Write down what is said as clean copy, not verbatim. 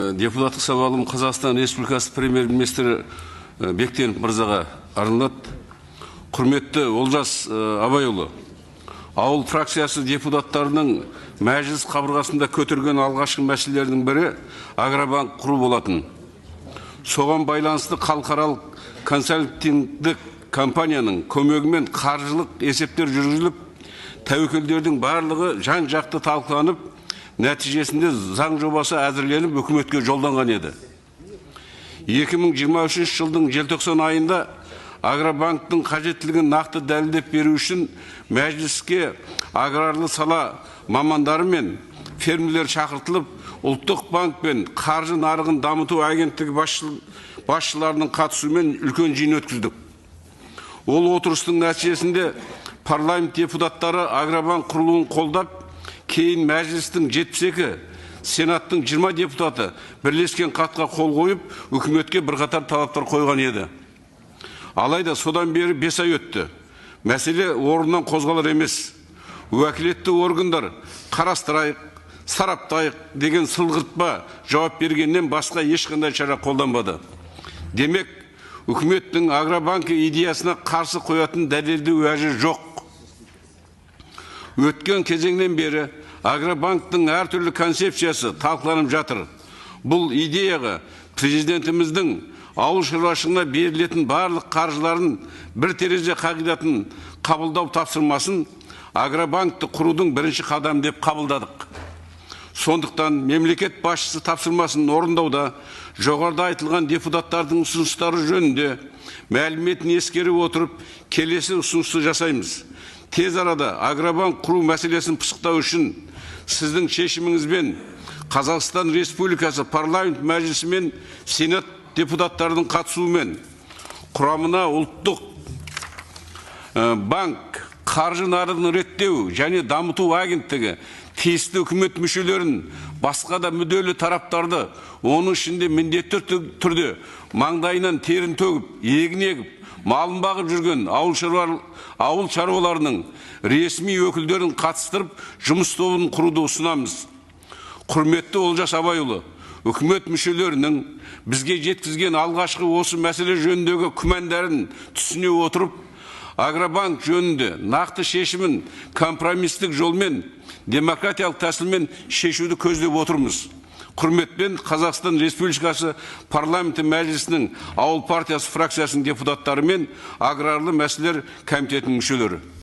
Депутаттық сауалым Қазақстан Республикасы премьер-министрі Бектенов мырзаға арналады. Құрметті Олжас Абайұлы, ауыл фракциясы депутаттарының мәжіліс қабырғасында көтерген алғашқы мәселелердің бірі агробанк құру болатын. Соған байланысты халықаралық консалтингтік компанияның көмегімен қаржылық есептер жүргізіліп, тәуекелдердің барлығы жан-жақты талқыланып, нәтижесінде заң жобасы әзірленіп үкіметке жолданған еді. 2023 жылдың желтоқсан айында агробанктың қажеттілігін нақты дәлелдеп беру үшін мәжіліске аграрлы сала мамандары мен фермерлер шақыртылып, ұлттық банк пен қаржы нарығын дамыту агенттігі басшыларының қатысуымен үлкен жиын өткіздік. Ол отырыстың нәтижесінде парламент депутаттары агробанк құрылуын қолдап, кейін мәжілістің 72, сенаттың 20 депутаты бірлескен хатқа қол қойып, үкіметке бірқатар талаптар қойған еді. Алайда содан бері 5 ай өтті. Мәселе орнынан қозғалар емес. Уәкілетті органдар қарастырайық, сараптайық деген сылғыртпа жауап бергеннен басқа ешқандай шара қолданбады. Демек, үкіметтің агробанкі идеясына қарсы қоятын дәлелді уәжі жоқ. Өткен кезеңнен бері агробанктың әртүрлі концепциясы талқыланып жатыр. Бұл идеяға президентіміздің ауыл шаруашылығына берілетін барлық қаржыларын бір терезе қағидатын қабылдау тапсырмасын агробанкті құрудың бірінші қадам деп қабылдадық. Сондықтан мемлекет басшысы тапсырмасын орындауда жоғарыда айтылған депутаттардың ұсыныстары жөнінде мәліметін ескере отырып, келесі ұсынысты жасаймыз. Тез арада агробанк құру мәселесін пысықтау үшін сіздің шешіміңізбен Қазақстан Республикасы парламент мәжілісі мен сенат депутаттардың қатысуымен құрамына ұлттық банк, қаржы нарығын реттеу және дамыту агенттігі, тиісті үкімет мүшелерін, басқа да мүдделі тараптарды, оның ішінде міндетті түрде маңдайынан терін төгіп, егін егіп, малын бағып жүрген ауыл шаруаларының ресми өкілдерін қатыстырып, жұмыс тобын құруды ұсынамыз. Құрметті Олжас Абайұлы, үкімет мүшелерінің бізге жеткізген алғашқы осы мәселе жөніндегі күмәндарын түсіне отырып, агробанк жөнінде нақты шешімін компромистік жолмен, демократиялық тәсілмен шешуді көздеп отырмыз. Құрметпен Қазақстан Республикасы парламенті мәжілісінің ауыл партиясы фракциясының депутаттары мен аграрлы мәселелер комитетінің мүшелері.